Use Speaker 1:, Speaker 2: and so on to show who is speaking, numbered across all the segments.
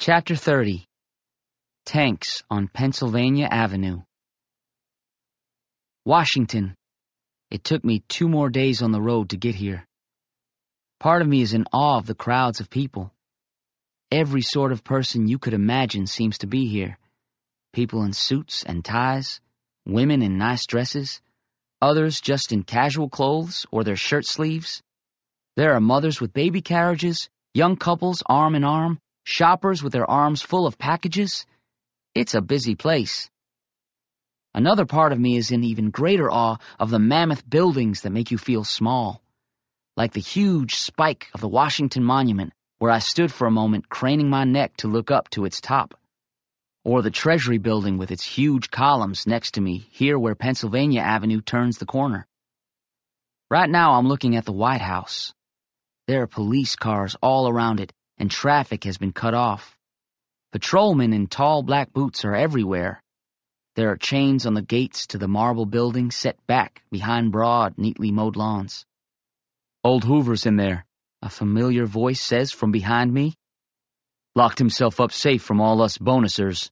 Speaker 1: Chapter 30. Tanks on Pennsylvania Avenue. Washington. It took me 2 more days on the road to get here. Part of me is in awe of the crowds of people. Every sort of person you could imagine seems to be here. People in suits and ties, women in nice dresses, others just in casual clothes or their shirt sleeves. There are mothers with baby carriages, young couples arm in arm, shoppers with their arms full of packages. It's a busy place. Another part of me is in even greater awe of the mammoth buildings that make you feel small, like the huge spike of the Washington Monument, where I stood for a moment craning my neck to look up to its top, or the Treasury Building with its huge columns next to me, here where Pennsylvania Avenue turns the corner. Right now I'm looking at the White House. There are police cars all around it, and traffic has been cut off. Patrolmen in tall black boots are everywhere. There are chains on the gates to the marble building set back behind broad, neatly mowed lawns. "Old Hoover's in there," a familiar voice says from behind me. "Locked himself up safe from all us bonusers."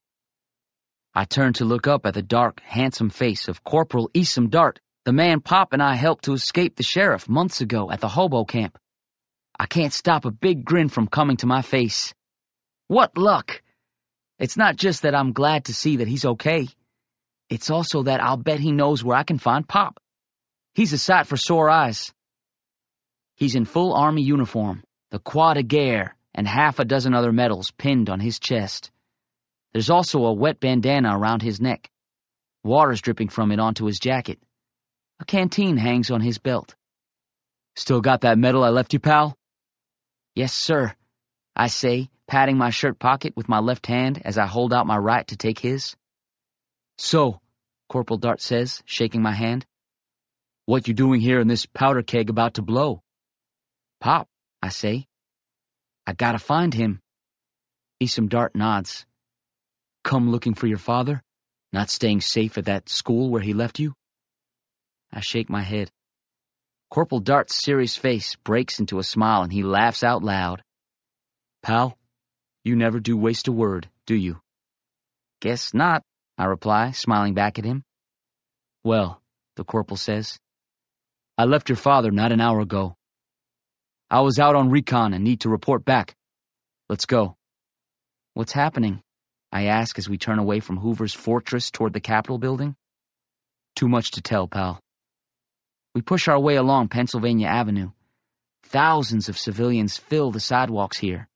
Speaker 1: I turn to look up at the dark, handsome face of Corporal Esom Dart, the man Pop and I helped to escape the sheriff months ago at the hobo camp. I can't stop a big grin from coming to my face. What luck! It's not just that I'm glad to see that he's okay. It's also that I'll bet he knows where I can find Pop. He's a sight for sore eyes. He's in full army uniform, the Croix de Guerre, and half a dozen other medals pinned on his chest. There's also a wet bandana around his neck. Water's dripping from it onto his jacket. A canteen hangs on his belt. "Still got that medal I left you, pal?" "Yes, sir," I say, patting my shirt pocket with my left hand as I hold out my right to take his. "So," Corporal Dart says, shaking my hand, "what you doing here in this powder keg about to blow?" "Pop," I say. "I gotta find him." Esom Dart nods. "Come looking for your father? Not staying safe at that school where he left you?" I shake my head. Corporal Dart's serious face breaks into a smile and he laughs out loud. "Pal, you never do waste a word, do you?" "Guess not," I reply, smiling back at him. "Well," the corporal says, "I left your father not an hour ago. I was out on recon and need to report back. Let's go." "What's happening?" I ask as we turn away from Hoover's fortress toward the Capitol building. "Too much to tell, pal." We push our way along Pennsylvania Avenue. Thousands of civilians fill the sidewalks here.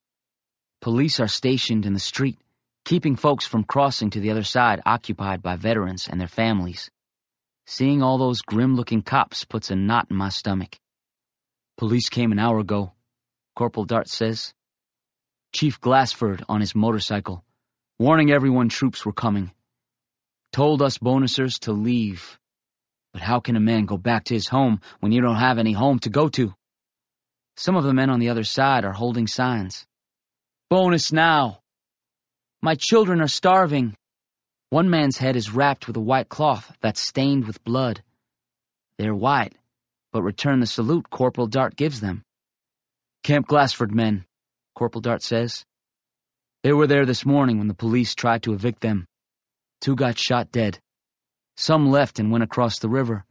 Speaker 1: Police are stationed in the street, keeping folks from crossing to the other side occupied by veterans and their families. Seeing all those grim-looking cops puts a knot in my stomach. "Police came an hour ago," Corporal Dart says. "Chief Glassford on his motorcycle, warning everyone troops were coming. Told us bonusers to leave. But how can a man go back to his home when you don't have any home to go to?" Some of the men on the other side are holding signs. "Bonus now! My children are starving." One man's head is wrapped with a white cloth that's stained with blood. They're white, but return the salute Corporal Dart gives them. "Camp Glassford men," Corporal Dart says. "They were there this morning when the police tried to evict them. 2 got shot dead. Some left and went across the river.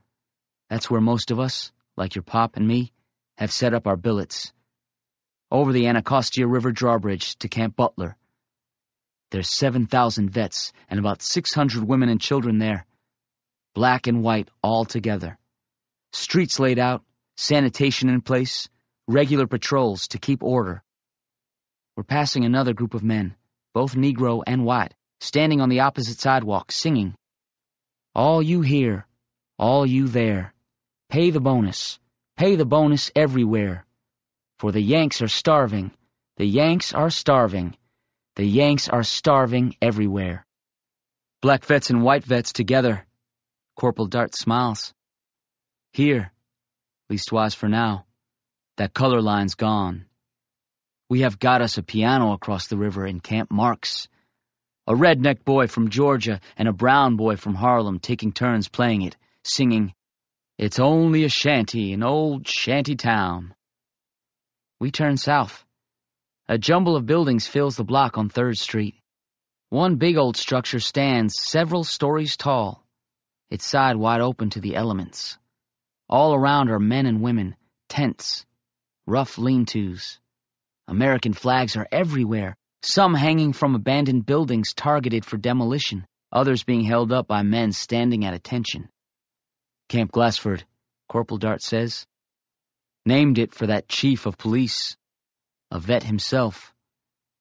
Speaker 1: That's where most of us, like your pop and me, have set up our billets. Over the Anacostia River drawbridge to Camp Butler. There's 7,000 vets and about 600 women and children there. Black and white all together. Streets laid out, sanitation in place, regular patrols to keep order. We're passing another group of men, both Negro and white, standing on the opposite sidewalk, singing. All you here, all you there, pay the bonus everywhere. For the Yanks are starving, the Yanks are starving, the Yanks are starving everywhere." "Black vets and white vets together," Corporal Dart smiles. "Here, leastwise for now, that color line's gone. We have got us a piano across the river in Camp Marks. A redneck boy from Georgia and a brown boy from Harlem taking turns playing it, singing, 'It's only a shanty in old shanty town.' We turn south. A jumble of buildings fills the block on 3rd Street. One big old structure stands several stories tall, its side wide open to the elements. All around are men and women, tents, rough lean-tos. American flags are everywhere, some hanging from abandoned buildings targeted for demolition, others being held up by men standing at attention. Camp Glassford, Corporal Dart says. Named it for that chief of police, a vet himself.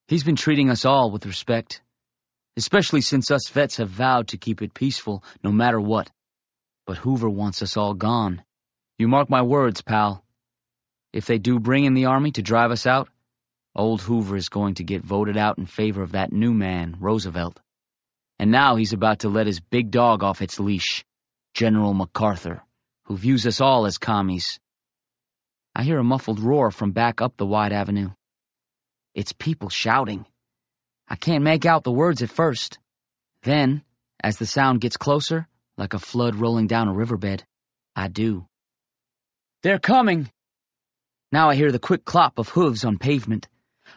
Speaker 1: He's been treating us all with respect, especially since us vets have vowed to keep it peaceful no matter what. But Hoover wants us all gone. You mark my words, pal. If they do bring in the army to drive us out, old Hoover is going to get voted out in favor of that new man, Roosevelt. And now he's about to let his big dog off its leash, General MacArthur, who views us all as commies. I hear a muffled roar from back up the wide avenue. It's people shouting. I can't make out the words at first. Then, as the sound gets closer, like a flood rolling down a riverbed, I do. They're coming! Now I hear the quick clop of hooves on pavement,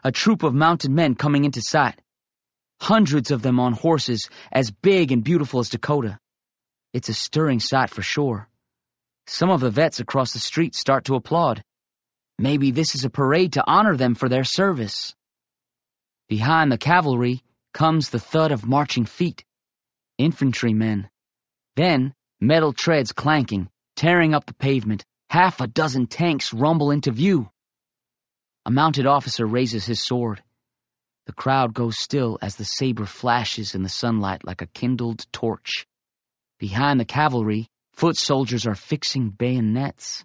Speaker 1: a troop of mounted men coming into sight. Hundreds of them on horses as big and beautiful as Dakota. It's a stirring sight for sure. Some of the vets across the street start to applaud. Maybe this is a parade to honor them for their service. Behind the cavalry comes the thud of marching feet. Infantrymen. Then, metal treads clanking, tearing up the pavement. Half a dozen tanks rumble into view. A mounted officer raises his sword. The crowd goes still as the saber flashes in the sunlight like a kindled torch. Behind the cavalry, foot soldiers are fixing bayonets.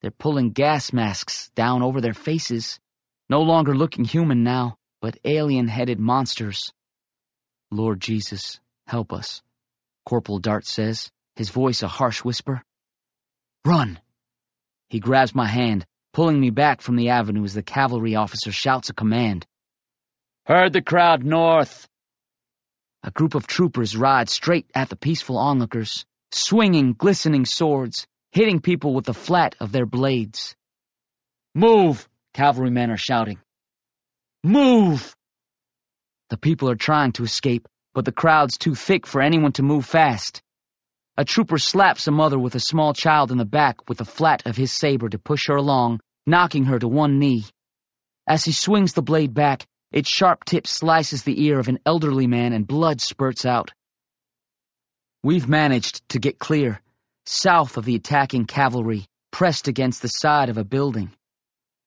Speaker 1: They're pulling gas masks down over their faces, no longer looking human now, but alien-headed monsters. Lord Jesus, help us, Corporal Dart says, his voice a harsh whisper. Run! He grabs my hand, pulling me back from the avenue as the cavalry officer shouts a command. Herd the crowd north! A group of troopers ride straight at the peaceful onlookers, swinging glistening swords, hitting people with the flat of their blades. Move! Cavalrymen are shouting. Move! The people are trying to escape, but the crowd's too thick for anyone to move fast. A trooper slaps a mother with a small child in the back with the flat of his saber to push her along, knocking her to one knee. As he swings the blade back, its sharp tip slices the ear of an elderly man and blood spurts out. We've managed to get clear, south of the attacking cavalry, pressed against the side of a building.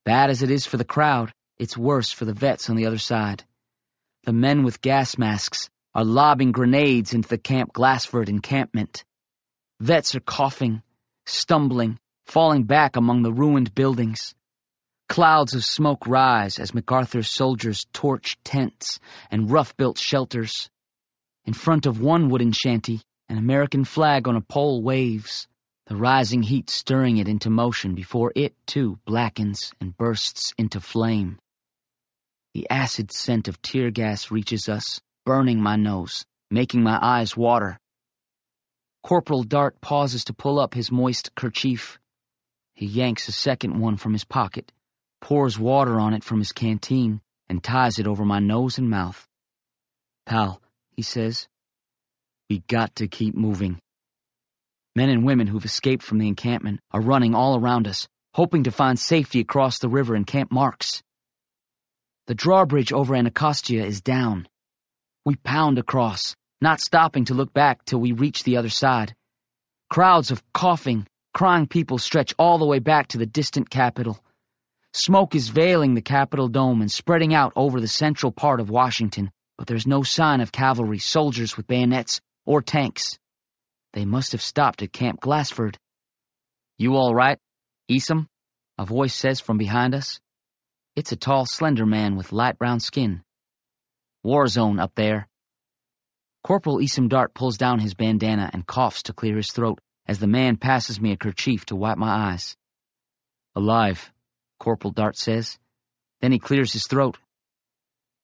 Speaker 1: Bad as it is for the crowd, it's worse for the vets on the other side. The men with gas masks are lobbing grenades into the Camp Glassford encampment. Vets are coughing, stumbling, falling back among the ruined buildings. Clouds of smoke rise as MacArthur's soldiers torch tents and rough-built shelters. In front of one wooden shanty, an American flag on a pole waves, the rising heat stirring it into motion before it, too, blackens and bursts into flame. The acid scent of tear gas reaches us, burning my nose, making my eyes water. Corporal Dart pauses to pull up his moist kerchief. He yanks a second one from his pocket, pours water on it from his canteen, and ties it over my nose and mouth. Pal, he says, we got to keep moving. Men and women who've escaped from the encampment are running all around us, hoping to find safety across the river in Camp Marks. The drawbridge over Anacostia is down. We pound across, not stopping to look back till we reach the other side. Crowds of coughing, crying people stretch all the way back to the distant Capitol. Smoke is veiling the Capitol dome and spreading out over the central part of Washington, but there's no sign of cavalry, soldiers with bayonets, or tanks. They must have stopped at Camp Glassford. You all right, Esom? A voice says from behind us. It's a tall, slender man with light brown skin. War zone up there. Corporal Esom Dart pulls down his bandana and coughs to clear his throat as the man passes me a kerchief to wipe my eyes. Alive, Corporal Dart says. Then he clears his throat.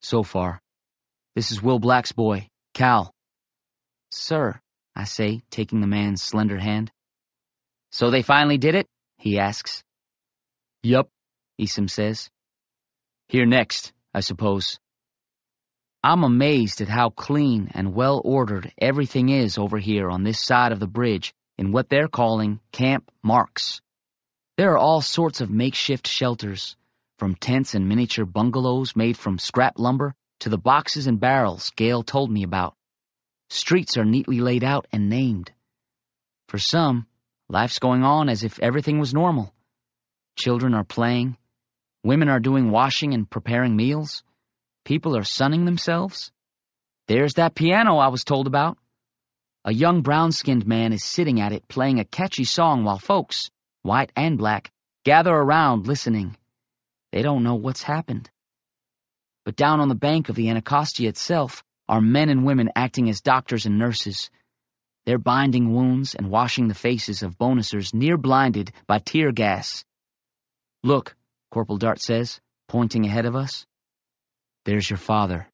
Speaker 1: So far. This is Will Black's boy, Cal. Sir, I say, taking the man's slender hand. So they finally did it? He asks. Yup, Esom says. Here next, I suppose. I'm amazed at how clean and well-ordered everything is over here on this side of the bridge in what they're calling Camp Marks. There are all sorts of makeshift shelters, from tents and miniature bungalows made from scrap lumber to the boxes and barrels Gail told me about. Streets are neatly laid out and named. For some, life's going on as if everything was normal. Children are playing. Women are doing washing and preparing meals. People are sunning themselves. There's that piano I was told about. A young brown-skinned man is sitting at it playing a catchy song while folks, white and black, gather around listening. They don't know what's happened. But down on the bank of the Anacostia itself are men and women acting as doctors and nurses. They're binding wounds and washing the faces of bonusers near blinded by tear gas. Look, Corporal Dart says, pointing ahead of us. There's your father.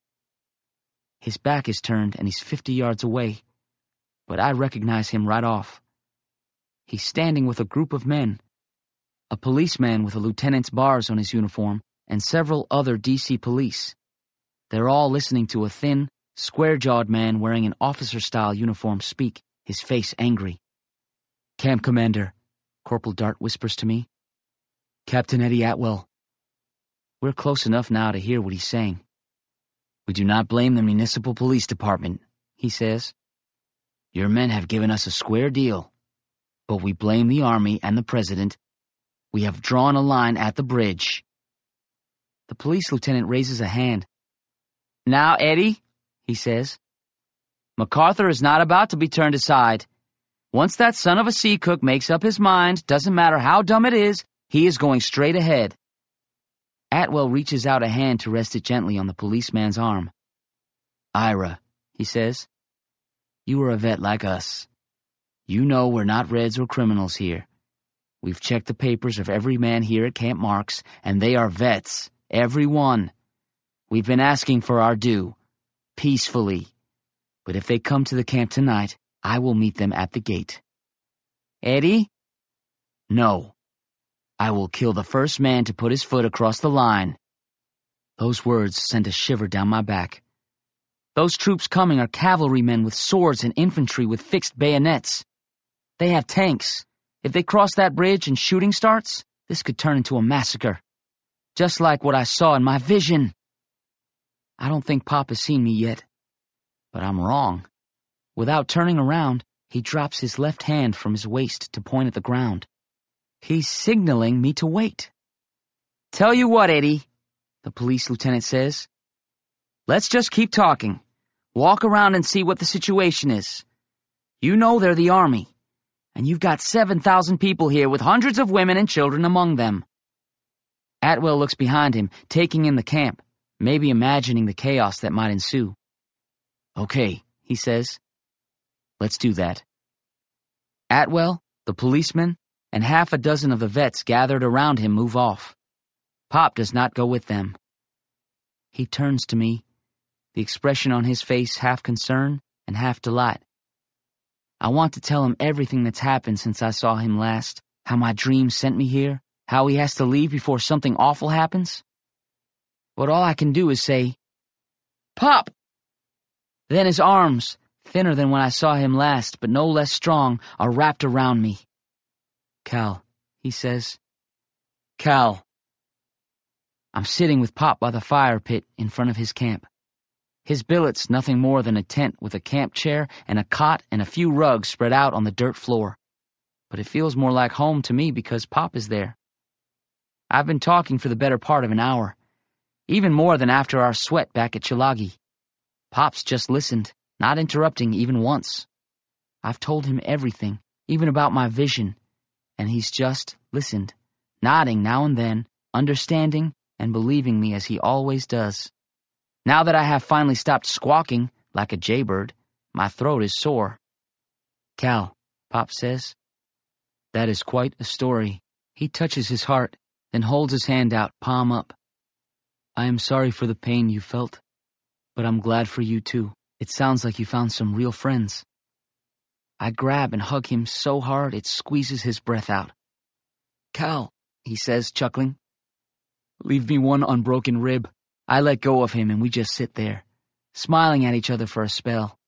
Speaker 1: His back is turned and he's 50 yards away, but I recognize him right off. He's standing with a group of men, a policeman with a lieutenant's bars on his uniform and several other DC police. They're all listening to a thin, square-jawed man wearing an officer-style uniform speak, his face angry. Camp Commander, Corporal Dart whispers to me. Captain Eddie Atwell. We're close enough now to hear what he's saying. We do not blame the municipal police department, he says. Your men have given us a square deal, but we blame the Army and the President. We have drawn a line at the bridge. The police lieutenant raises a hand. Now, Eddie, he says, MacArthur is not about to be turned aside. Once that son of a sea cook makes up his mind, doesn't matter how dumb it is, he is going straight ahead. Atwell reaches out a hand to rest it gently on the policeman's arm. Ira, he says, you are a vet like us. You know we're not Reds or criminals here. We've checked the papers of every man here at Camp Marks, and they are vets, every one. We've been asking for our due, peacefully. But if they come to the camp tonight, I will meet them at the gate. Eddie? No. I will kill the first man to put his foot across the line. Those words sent a shiver down my back. Those troops coming are cavalrymen with swords and infantry with fixed bayonets. They have tanks. If they cross that bridge and shooting starts, this could turn into a massacre. Just like what I saw in my vision. I don't think Pop has seen me yet. But I'm wrong. Without turning around, he drops his left hand from his waist to point at the ground. He's signaling me to wait. Tell you what, Eddie, the police lieutenant says. Let's just keep talking. Walk around and see what the situation is. You know they're the Army, and you've got 7,000 people here with hundreds of women and children among them. Atwell looks behind him, taking in the camp, maybe imagining the chaos that might ensue. Okay, he says. Let's do that. Atwell, the policeman, and half a dozen of the vets gathered around him move off. Pop does not go with them. He turns to me, the expression on his face half concern and half delight. I want to tell him everything that's happened since I saw him last, how my dream sent me here, how he has to leave before something awful happens. But all I can do is say, Pop! Then his arms, thinner than when I saw him last, but no less strong, are wrapped around me. Cal, he says. Cal. I'm sitting with Pop by the fire pit in front of his camp. His billet's nothing more than a tent with a camp chair and a cot and a few rugs spread out on the dirt floor. But it feels more like home to me because Pop is there. I've been talking for the better part of an hour, even more than after our sweat back at Chilagi. Pop's just listened, not interrupting even once. I've told him everything, even about my vision, and he's just listened, nodding now and then, understanding and believing me as he always does. Now that I have finally stopped squawking like a jaybird, my throat is sore. Cal, Pop says, that is quite a story. He touches his heart, then holds his hand out, palm up. I am sorry for the pain you felt, but I'm glad for you too. It sounds like you found some real friends. I grab and hug him so hard it squeezes his breath out. Cal, he says, chuckling. Leave me one unbroken rib. I let go of him and we just sit there, smiling at each other for a spell.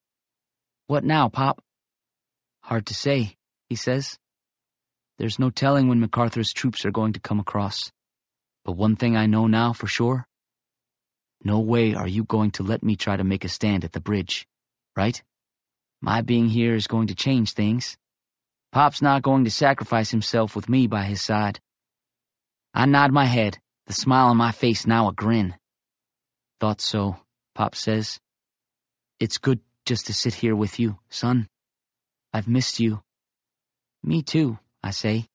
Speaker 1: What now, Pop? Hard to say, he says. There's no telling when MacArthur's troops are going to come across. But one thing I know now for sure. No way are you going to let me try to make a stand at the bridge, right? My being here is going to change things. Pop's not going to sacrifice himself with me by his side. I nod my head, the smile on my face now a grin. Thought so, Pop says. It's good just to sit here with you, son. I've missed you. Me too, I say.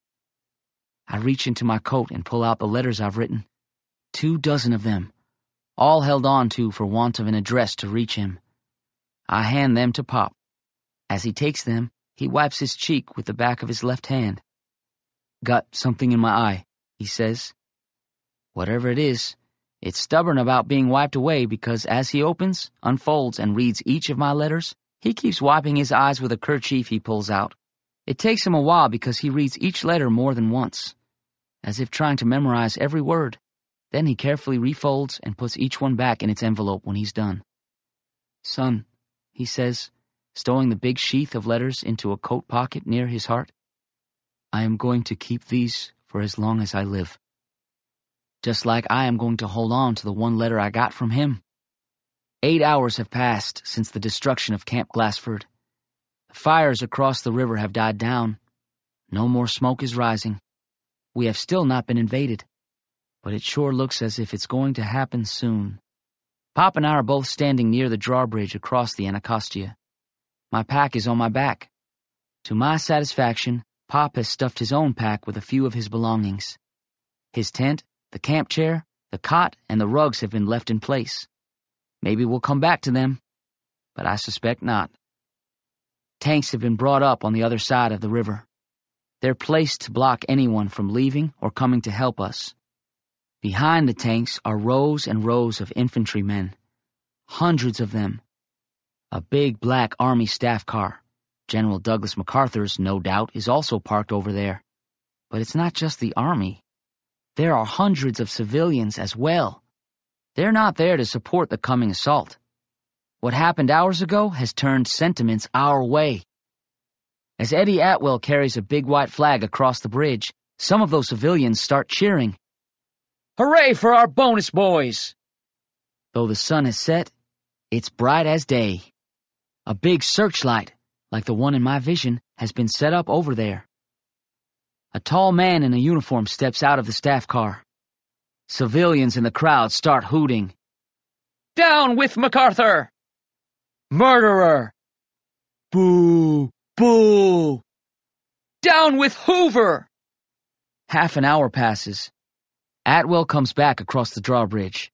Speaker 1: I reach into my coat and pull out the letters I've written. 24 of them, all held on to for want of an address to reach him. I hand them to Pop. As he takes them, he wipes his cheek with the back of his left hand. Got something in my eye, he says. Whatever it is, it's stubborn about being wiped away because as he opens, unfolds, and reads each of my letters, he keeps wiping his eyes with a kerchief he pulls out. It takes him a while because he reads each letter more than once, as if trying to memorize every word. Then he carefully refolds and puts each one back in its envelope when he's done. Son, he says, stowing the big sheath of letters into a coat pocket near his heart, I am going to keep these for as long as I live. Just like I am going to hold on to the one letter I got from him. 8 hours have passed since the destruction of Camp Glassford. The fires across the river have died down. No more smoke is rising. We have still not been invaded, but it sure looks as if it's going to happen soon. Pop and I are both standing near the drawbridge across the Anacostia. My pack is on my back. To my satisfaction, Pop has stuffed his own pack with a few of his belongings. His tent, the camp chair, the cot, and the rugs have been left in place. Maybe we'll come back to them, but I suspect not. Tanks have been brought up on the other side of the river. They're placed to block anyone from leaving or coming to help us. Behind the tanks are rows and rows of infantrymen, hundreds of them. A big black Army staff car, General Douglas MacArthur's, no doubt, is also parked over there. But it's not just the Army. There are hundreds of civilians as well. They're not there to support the coming assault. What happened hours ago has turned sentiments our way. As Eddie Atwell carries a big white flag across the bridge, some of those civilians start cheering. Hooray for our bonus boys! Though the sun has set, it's bright as day. A big searchlight, like the one in my vision, has been set up over there. A tall man in a uniform steps out of the staff car. Civilians in the crowd start hooting. Down with MacArthur! Murderer! Boo! Boo! Down with Hoover! Half an hour passes. Atwell comes back across the drawbridge.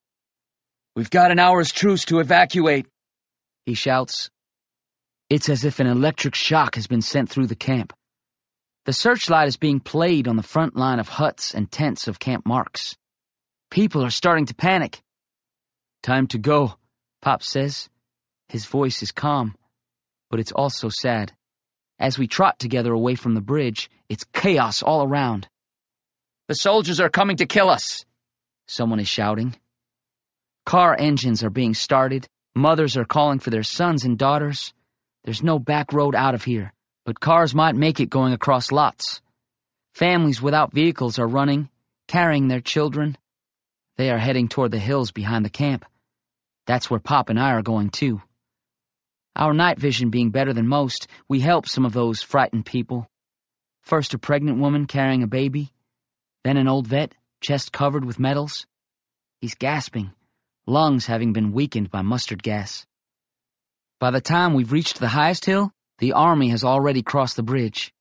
Speaker 1: We've got an hour's truce to evacuate, he shouts. It's as if an electric shock has been sent through the camp. The searchlight is being played on the front line of huts and tents of Camp Marks. People are starting to panic. Time to go, Pop says. His voice is calm, but it's also sad. As we trot together away from the bridge, it's chaos all around. The soldiers are coming to kill us, someone is shouting. Car engines are being started. Mothers are calling for their sons and daughters. There's no back road out of here, but cars might make it going across lots. Families without vehicles are running, carrying their children. They are heading toward the hills behind the camp. That's where Pop and I are going too. Our night vision being better than most, we help some of those frightened people. First a pregnant woman carrying a baby, then an old vet, chest covered with medals. He's gasping, lungs having been weakened by mustard gas. By the time we've reached the highest hill, the Army has already crossed the bridge.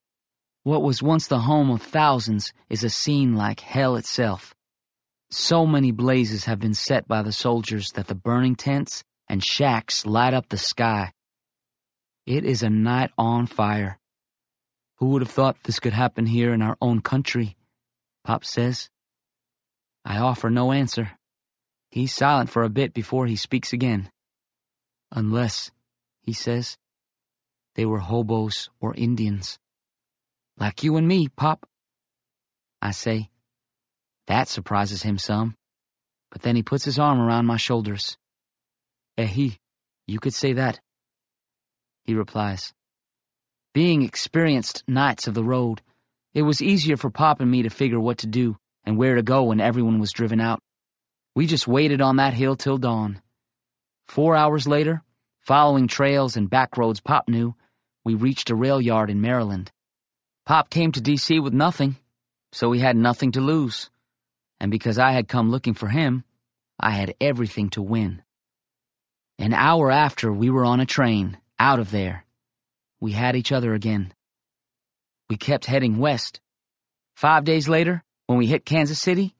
Speaker 1: What was once the home of thousands is a scene like hell itself. So many blazes have been set by the soldiers that the burning tents and shacks light up the sky. It is a night on fire. Who would have thought this could happen here in our own country? Pop says. I offer no answer. He's silent for a bit before he speaks again. Unless, he says, they were hobos or Indians. Like you and me, Pop. I say. That surprises him some. But then he puts his arm around my shoulders. You could say that, he replies. Being experienced knights of the road, it was easier for Pop and me to figure what to do and where to go when everyone was driven out. We just waited on that hill till dawn. 4 hours later, following trails and back roads Pop knew, we reached a rail yard in Maryland. Pop came to D.C. with nothing, so he had nothing to lose. And because I had come looking for him, I had everything to win. An hour after, we were on a train, out of there. We had each other again. We kept heading west. 5 days later, when we hit Kansas City,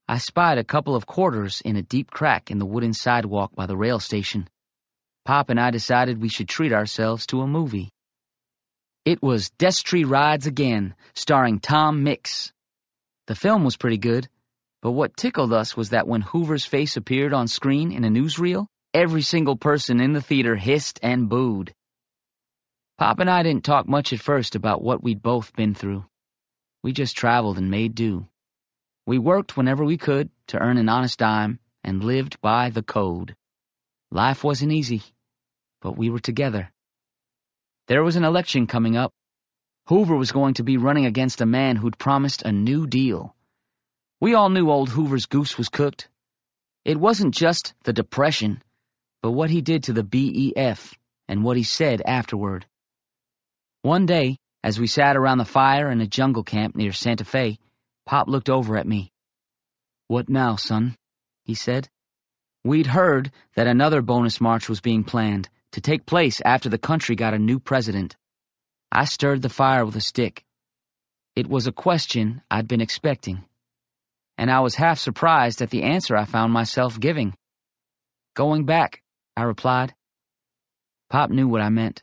Speaker 1: I spied a couple of quarters in a deep crack in the wooden sidewalk by the rail station. Pop and I decided we should treat ourselves to a movie. It was Destry Rides Again, starring Tom Mix. The film was pretty good, but what tickled us was that when Hoover's face appeared on screen in a newsreel, every single person in the theater hissed and booed. Pop and I didn't talk much at first about what we'd both been through. We just traveled and made do. We worked whenever we could to earn an honest dime and lived by the code. Life wasn't easy, but we were together. There was an election coming up. Hoover was going to be running against a man who'd promised a New Deal. We all knew old Hoover's goose was cooked. It wasn't just the Depression, but what he did to the BEF and what he said afterward. One day, as we sat around the fire in a jungle camp near Santa Fe, Pop looked over at me. "What now, son?" he said. We'd heard that another bonus march was being planned to take place after the country got a new president. I stirred the fire with a stick. It was a question I'd been expecting, and I was half surprised at the answer I found myself giving. "Going back," I replied. Pop knew what I meant.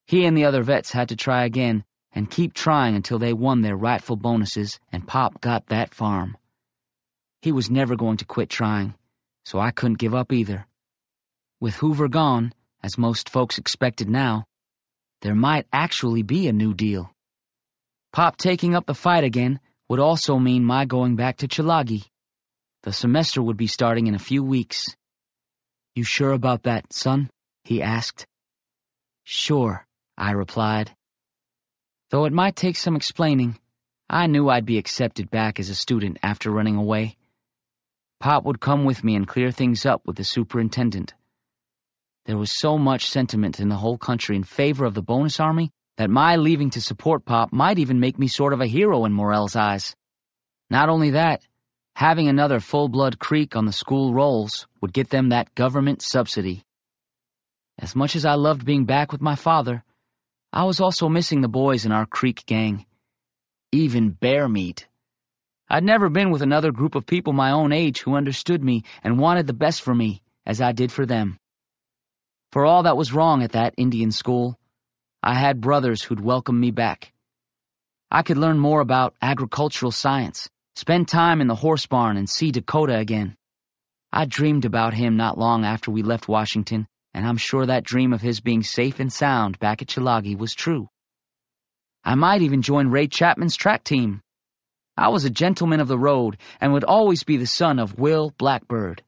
Speaker 1: He and the other vets had to try again and keep trying until they won their rightful bonuses and Pop got that farm. He was never going to quit trying, so I couldn't give up either. With Hoover gone, as most folks expected now, there might actually be a New Deal. Pop taking up the fight again would also mean my going back to Chilagi. The semester would be starting in a few weeks. "You sure about that, son?" he asked. "Sure," I replied. Though it might take some explaining, I knew I'd be accepted back as a student after running away. Pop would come with me and clear things up with the superintendent. There was so much sentiment in the whole country in favor of the bonus army that my leaving to support Pop might even make me sort of a hero in Morell's eyes. Not only that, having another full-blood Creek on the school rolls would get them that government subsidy. As much as I loved being back with my father, I was also missing the boys in our Creek gang. Even Bear Meat. I'd never been with another group of people my own age who understood me and wanted the best for me, as I did for them. For all that was wrong at that Indian school, I had brothers who'd welcome me back. I could learn more about agricultural science, spend time in the horse barn, and see Dakota again. I dreamed about him not long after we left Washington, and I'm sure that dream of his being safe and sound back at Chilagi was true. I might even join Ray Chapman's track team. I was a gentleman of the road and would always be the son of Will Blackbird.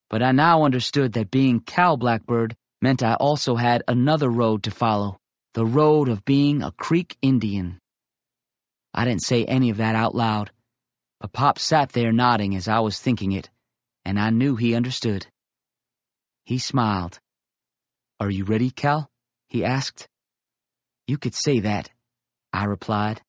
Speaker 1: But I now understood that being Cal Blackbird meant I also had another road to follow, the road of being a Creek Indian. I didn't say any of that out loud, but Pop sat there nodding as I was thinking it, and I knew he understood. He smiled. "Are you ready, Cal?" he asked. "You could say that," I replied.